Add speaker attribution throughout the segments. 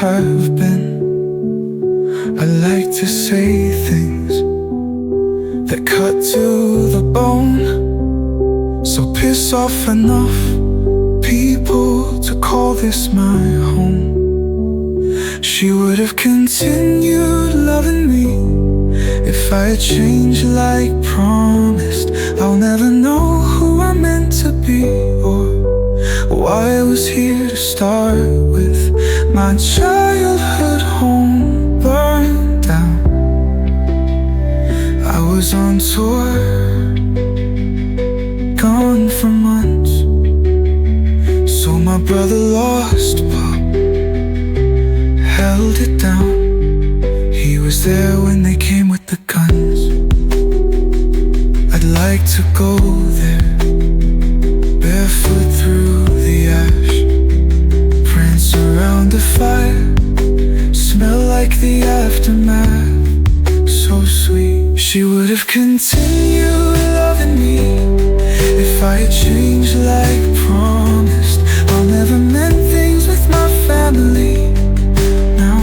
Speaker 1: have been. I like to say things that cut to the bone. So piss off enough people to call this my home. She would have continued loving me if I had changed like promised. I'll never know who I'm meant to be or why I was here to start with. My childhood home burned down. I was on tour, gone for months. So my brother lost Pop, held it down. He was there when they came with the guns. I'd like to go there, barefoot through the ash, prance around the fire, smell like the aftermath. So sweet. She would have continued loving me if I had changed like promised. I'll never mend things with my family. Now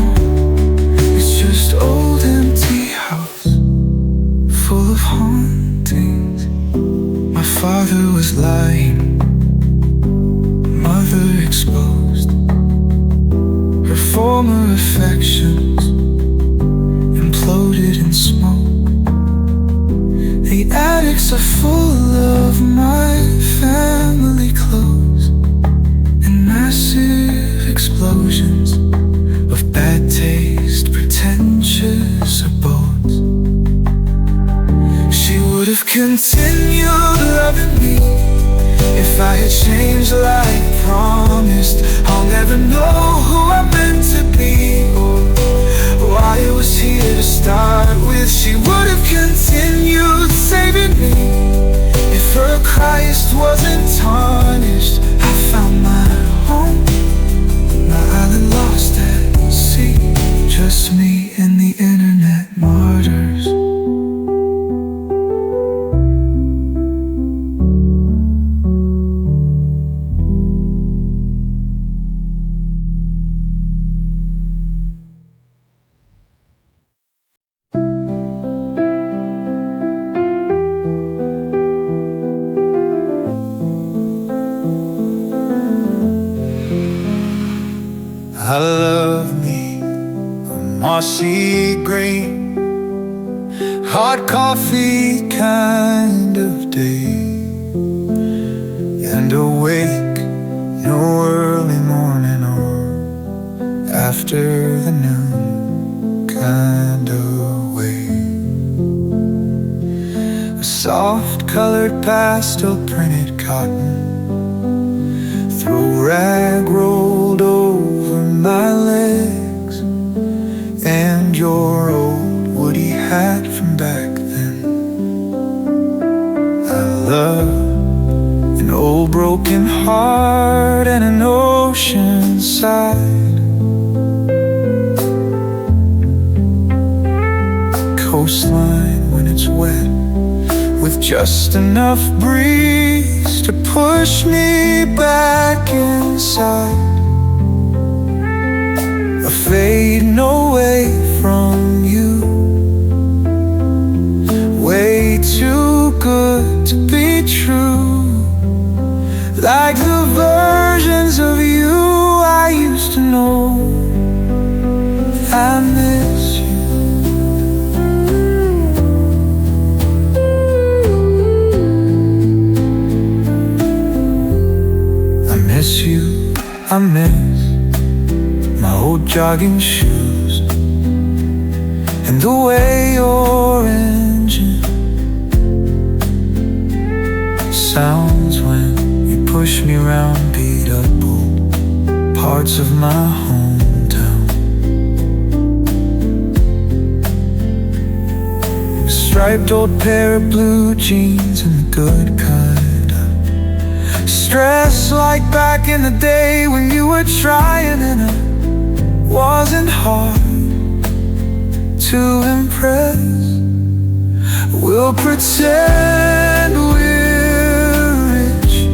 Speaker 1: it's just old empty house full of hauntings. My father was lying, mother exposed. Her former affections imploded in smoke. The attics are full of my family clothes and massive explosions of bad taste, pretentious abodes. She would have continued loving me if I had changed like promised. I'll never know who I'm meant to be or why I was here to start with. She would have continued saving me if her Christ wasn't tarnished. I found my home, my island lost at sea, just me and the internet martyrs. I love me a mossy green, hot coffee kind of day, and awake no early morning or after the noon kind of way. A soft colored pastel printed cotton, throw rag rolled over my legs, and your old woody hat from back then. I love an old broken heart and an ocean side, coastline when it's wet, with just enough breeze to push me back inside. A fading away from you, way too good to be true, like the versions of you I used to know. I miss you. I miss my old jogging shoes and the way your engine sounds when you push me around beat up old parts of my hometown. A striped old pair of blue jeans and the good kind. Stress like back in the day when you were trying and it wasn't hard to impress. We'll pretend we're rich,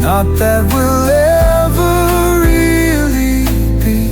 Speaker 1: not that we'll ever really be.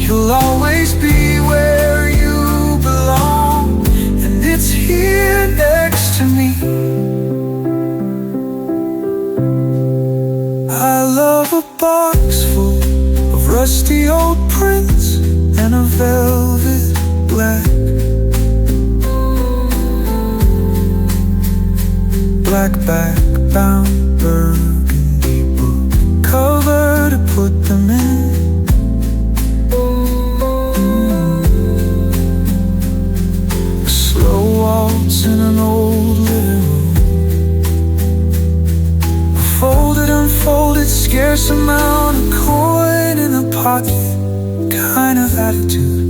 Speaker 1: You'll always be where you belong, and it's here next to me. I love a box full of rusty old prints and a velvet black back-bound burgundy book cover to put them in. A slow waltz in an old living room, a folded, unfolded, scarce amount of coin in a pocket kind of attitude.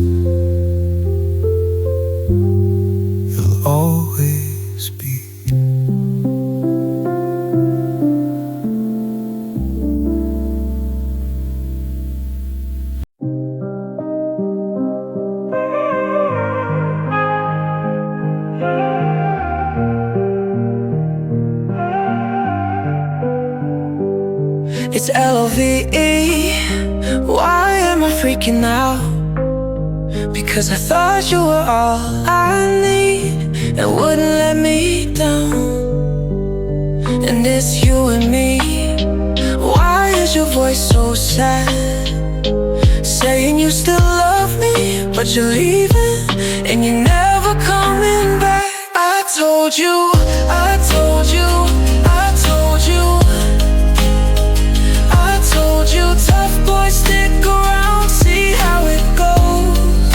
Speaker 1: You'll always be.
Speaker 2: It's LoVe. Why am I freaking out? Because I thought you were all I need and wouldn't let me down. And it's you and me. Why is your voice so sad? Saying you still love me, but you're leaving and you're never coming back. I told you, I told you, I told you, I told you, tough boy, stick around, see how it goes.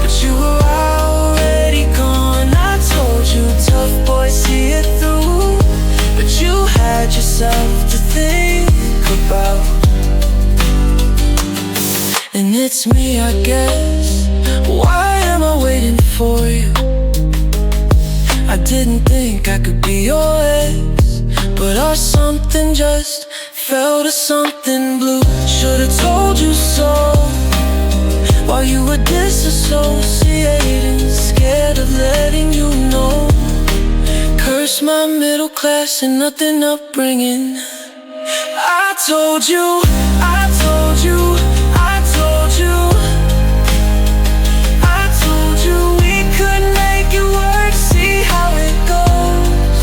Speaker 2: But you were already gone. I told you, tough boy, see it through. But you had yourself to think about. And it's me, I guess. Why am I waiting for you? I didn't think I could be your ex, but our something just fell to something blue. Should've told you so while you were disassociating, scared of letting you know. Curse my middle class and nothing upbringing. I told you, I told you, I told you, I told you we could make it work, see how it goes.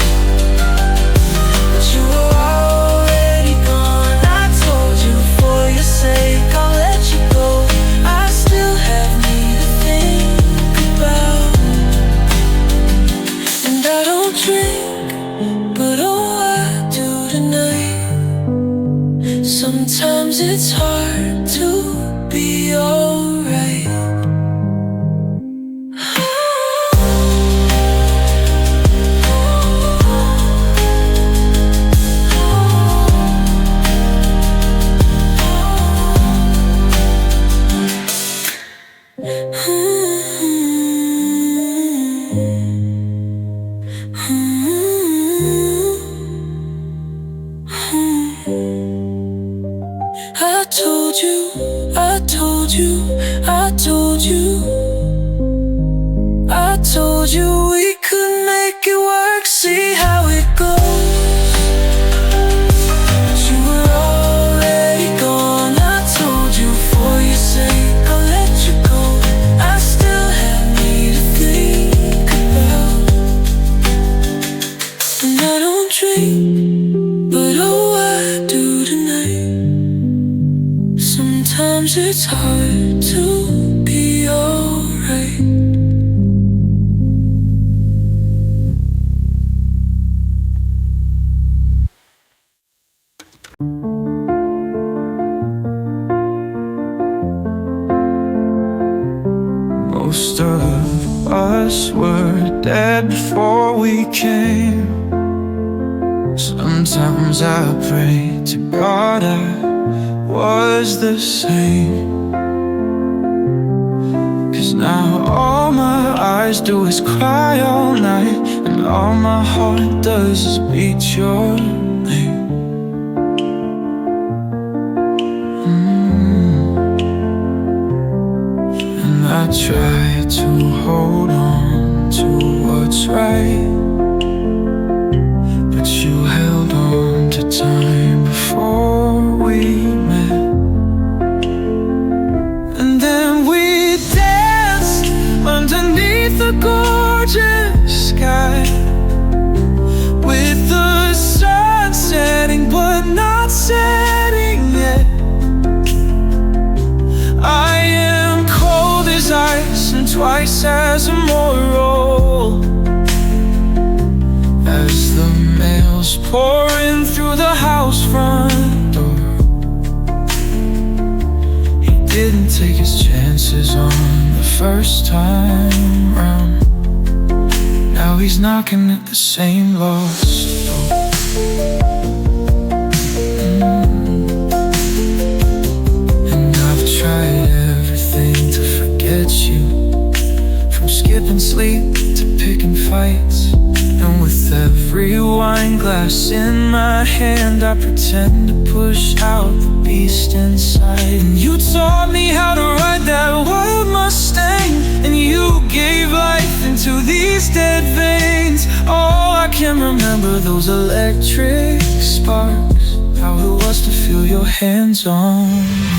Speaker 2: But you were already gone. I told you, for your sake I'll let you go. I still have me to think about. And I don't drink, but oh, I do tonight. Sometimes it's hard to be alright. I told you, I told you, I told you, I told you we could make it work, see how it goes. But you were already gone. I told you, for your sake I'll let you go. I still have me to think about. And I don't drink, but oh, I do tonight. Sometimes it's hard to be alright.
Speaker 1: Most of us were dead before we came. Sometimes I pray to God I was the same. 'Cause now all my eyes do is cry all night, and all my heart does is beat your name. And I try to hold on to what's right, but you held on to time before we met. chances on the first time round. Now he's knocking at the same lost door. And I've tried everything to forget you, from skipping sleep to picking fights. And with every wine glass in my hand, I pretend to push out the beast inside. And you taught me how to ride that wild Mustang, and you gave life into these dead veins. Oh, I can remember those electric sparks, how it was to feel your hands on me.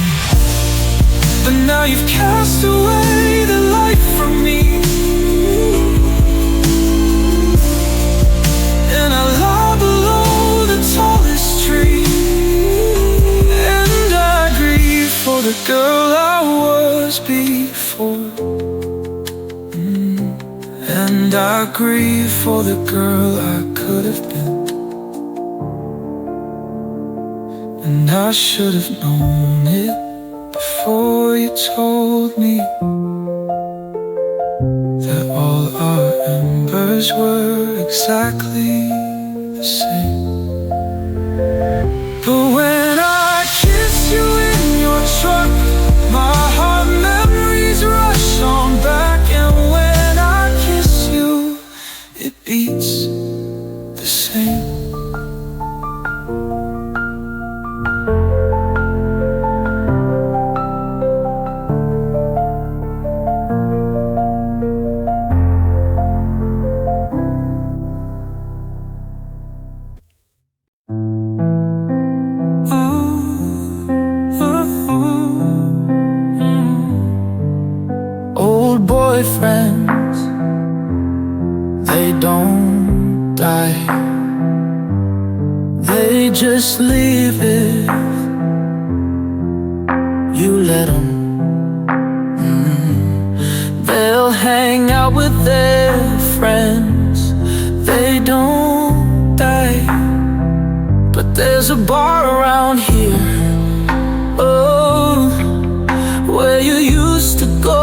Speaker 1: But now you've cast away the light from me, and I lie below the tallest tree. And I grieve for the girl I was before. And I grieve for the girl I could have been. And I should have known it before you told me that all our embers were exactly the same. But when I kiss you in your truck, my heart memories rush on back. And when I kiss you, it beats the same. Old boyfriends, they don't die, they just leave it. You let them. They'll hang out with their friends, they don't die. But there's a bar around here, oh, where you used to go.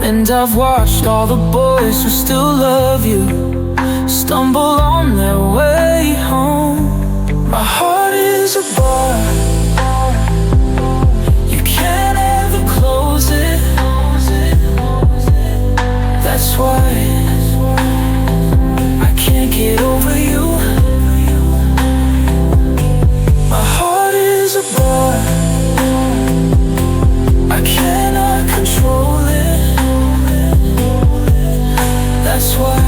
Speaker 1: And I've watched all the boys who still love you stumble on their way home. My heart is a bar, you can't ever close it. That's why I can't get over you. My heart is a bar, I cannot control it. That's why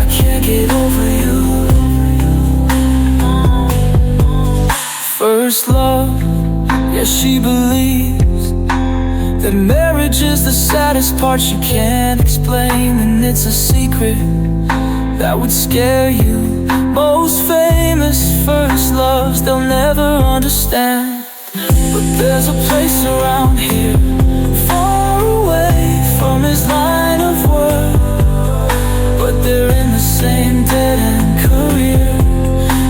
Speaker 1: I can't get over you. First love, yeah, she believes that marriage is the saddest part she can't explain. And it's a secret that would scare you. Most famous first loves they'll never understand. But there's a place around here, far away from his line of work, but they're in the same dead-end career,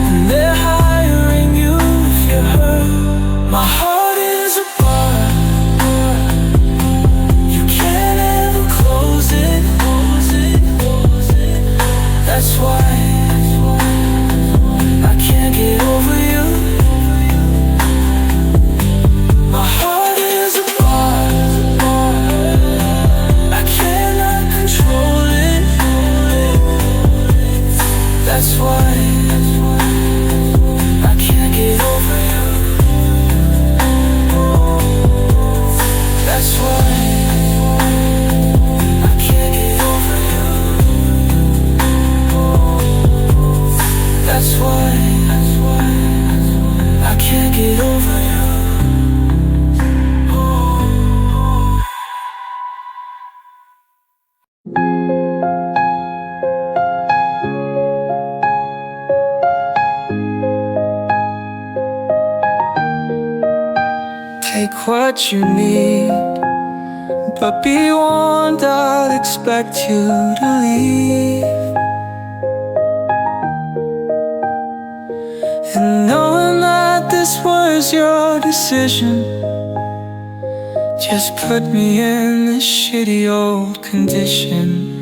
Speaker 1: and they're hiring you if you're hurt. My heart is a bar, you can't ever close it. That's why I can't get over you. My heart is a bar, I cannot control it. That's why I can't get over you. That's why I can't get over you. That's why I can't get over you. Take what you need, but be warned, I'll expect you to leave. And knowing that this was your decision,
Speaker 2: just put me in this shitty old condition.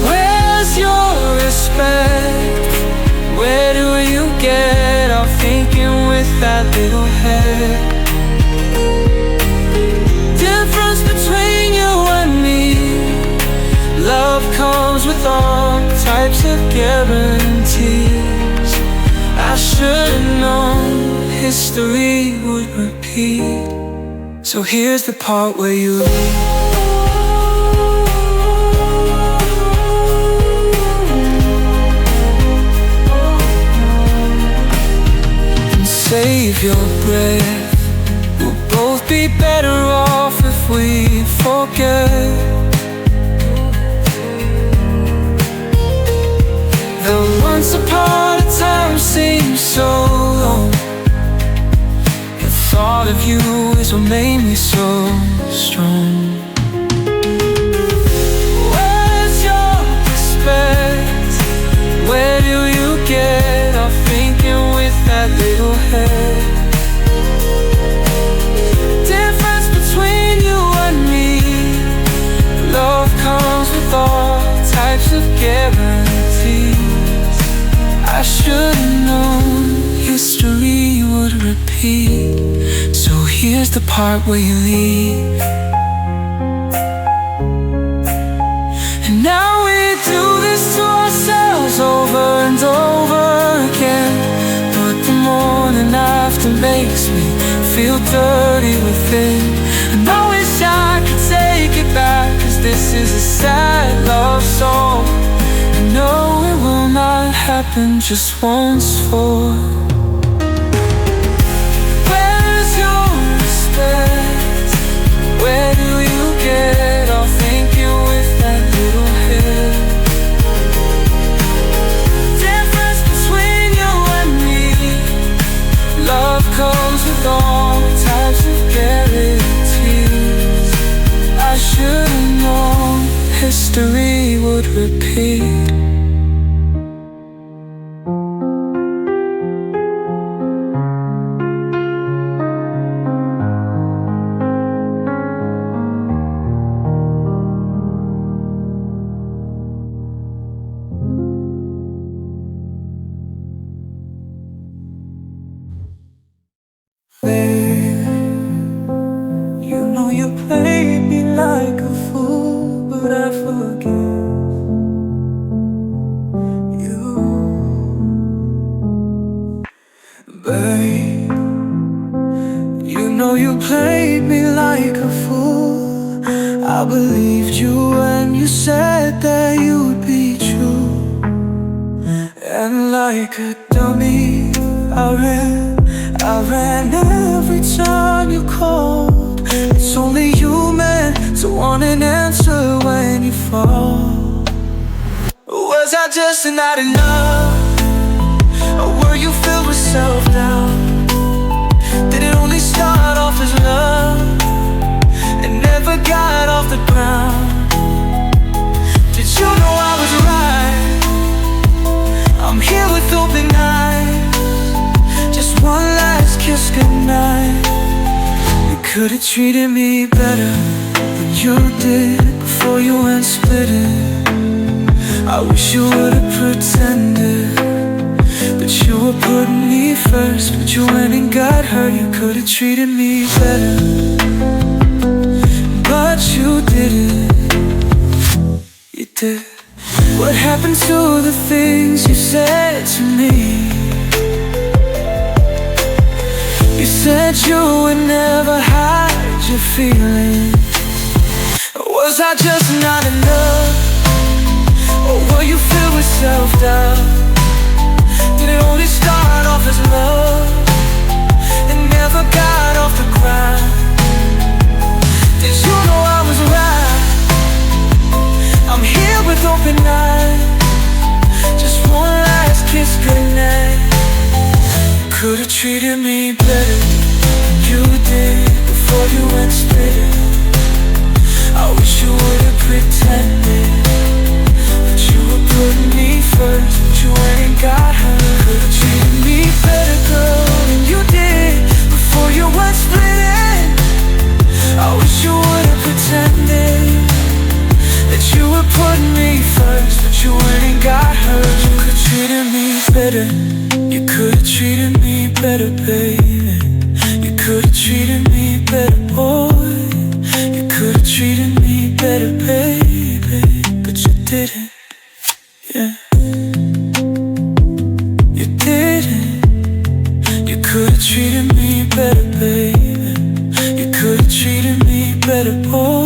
Speaker 2: Where's your respect? Where do you get off thinking with that little head? Difference between you and me, love comes with all types of guarantees. I should've known history would repeat. So here's the part where you leave. Save your breath. We'll both be better off if we forget the once upon a time seems so long. The thought of you is what made me so strong. Where's your respect? Where do you get off thinking with that little head? Difference between you and me, love comes with all types of guarantees. I should've known history would repeat. So here's the part where you leave. And now we do this to ourselves over and over again. The morning after makes me feel dirty within. And I wish I could take it back, 'cause this is a sad love song. I know it will not happen just once for. Where's your respect? Where do you get off thinking with that little head? Love comes with all types of guarantees. I should've known history would repeat. You know you played me like a fool, but I forgive you. Babe, you know you played me like a fool. I believed you when you said that you would be true. And like a dummy, I ran every time you called. It's only human to want an answer when you fall. Was I just not enough? Or were you filled with self-doubt? Did it only start off as love and never got off the ground? Did you know I was right? I'm here with open eyes. Just one last kiss goodnight. You could've treated me better than you did before you went splitting. I wish you would've pretended that you were putting me first, but you went and got hurt. You could've treated me better, but you didn't. You did. What happened to the things you said to me? You said you would never hide your feelings. Was I just not enough? Or were you filled with self-doubt? Did it only start off as love and never got off the ground? Did you know I was right? I'm here with open eyes. Just one last kiss goodnight. Could've treated me better than you did before you went splitting. I wish you would've pretended that you were putting me first, but you went and got her. Could've treated me better, girl, than you did before you went splitting. yeah. You didn't. You could've treated me better, baby. You could've treated me better, boy.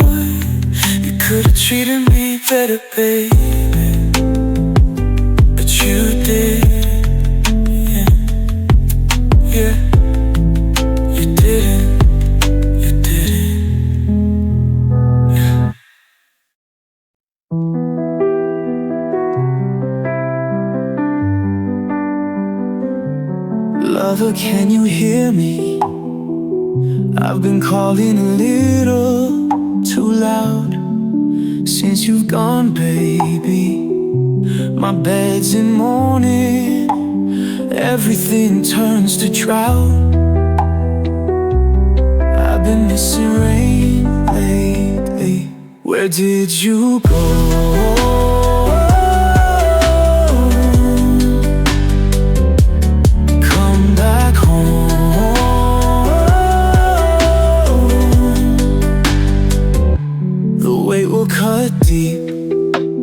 Speaker 2: You could've treated me better, baby. But you didn't, yeah. Yeah. You didn't. You didn't, yeah. Lover, can you hear me? I've been calling a little too loud since you've gone, baby. My bed's in mourning, everything turns to drought. I've been missing rain lately. Where did you go? Cut deep,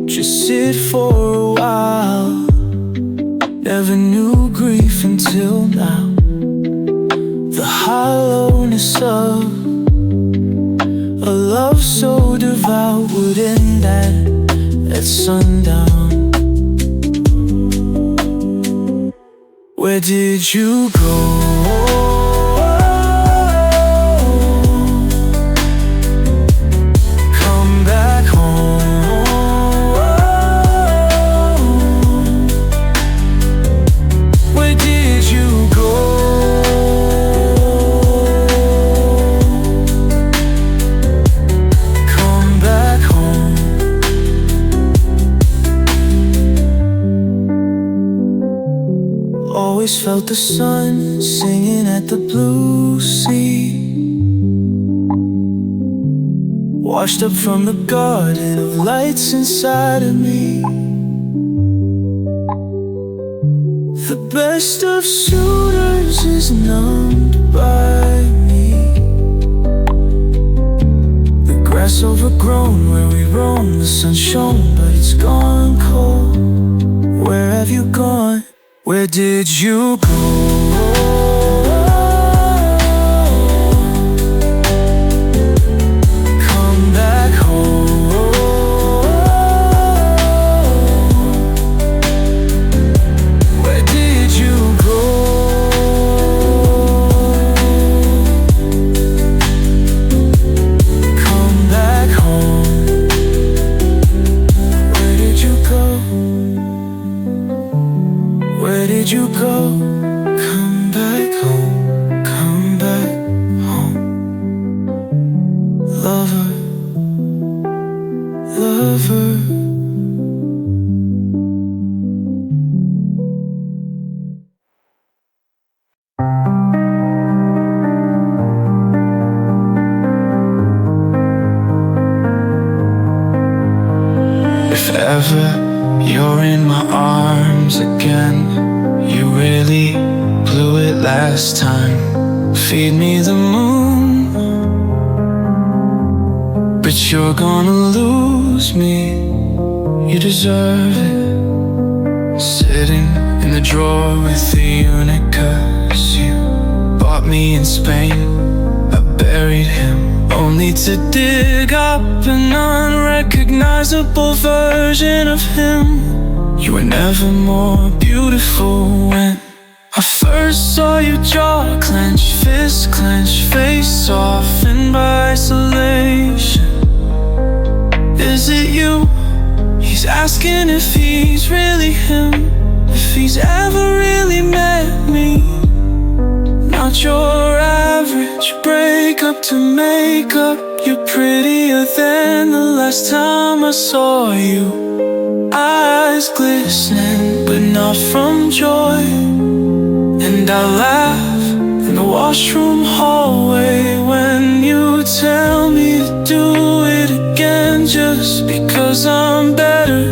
Speaker 2: just sit for a while. Never knew grief until now. The hollowness of a love so devout would end at sundown. Where did you go? Always felt the sun singing at the blue sea, washed up from the garden of lights inside of me. The best of suitors is numbed by me. The grass overgrown where we roam, the sun shone but it's gone cold. Where have you gone? Where did you go? Come back home. Where did you go? Come back home. Where did you go? Where did you go? Come back home, come back home. Lover, lover. If ever you're in my arms again, you really blew it last time. Feed me the moon, but you're gonna lose me. You deserve it. Sitting in the drawer with the Unicus you bought me in Spain. I buried him only to dig up an unrecognizable version of him. You were never more beautiful when I first saw you, jaw clench, fist clench, face softened by isolation. Is it you? He's asking if he's really him, if he's ever really met me. Not your average breakup to make up. You're prettier than the last time I saw you. Eyes glistening, but not from joy. And I laugh in the washroom hallway when you tell me to do it again, just because I'm better.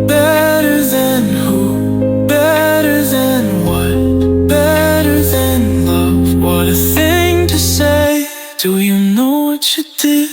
Speaker 2: Better than who? Better than what? Better than love. What a thing to say. Do you know what you did?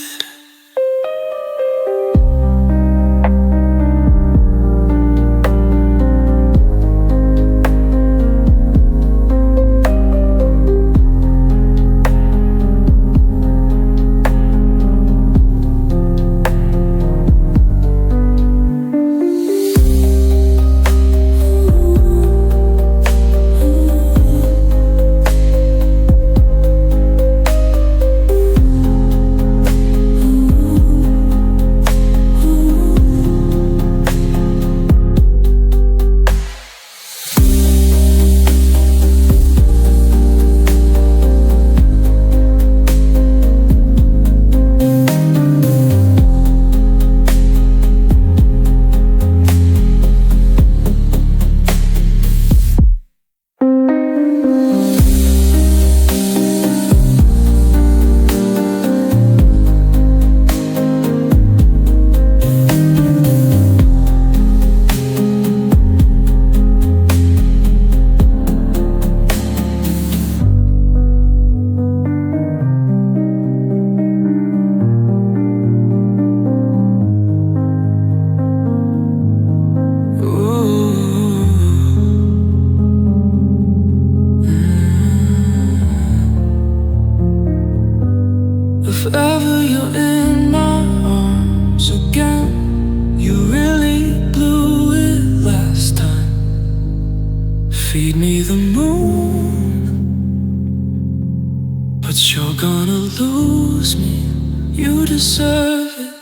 Speaker 2: feed me the moon, but you're gonna lose me. You deserve it.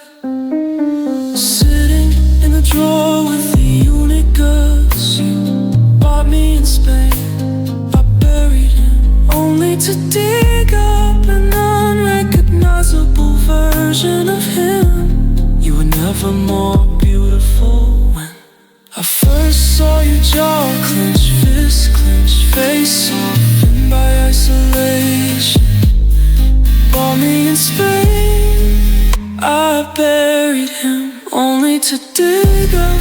Speaker 2: Sitting in the drawer with the unicorns you bought me in Spain, I buried him only to dig up an unrecognizable version of him. You were never more beautiful. When I first saw your jaw clench, fist clench, face softened by isolation, bought me in Spain, I buried him only to dig up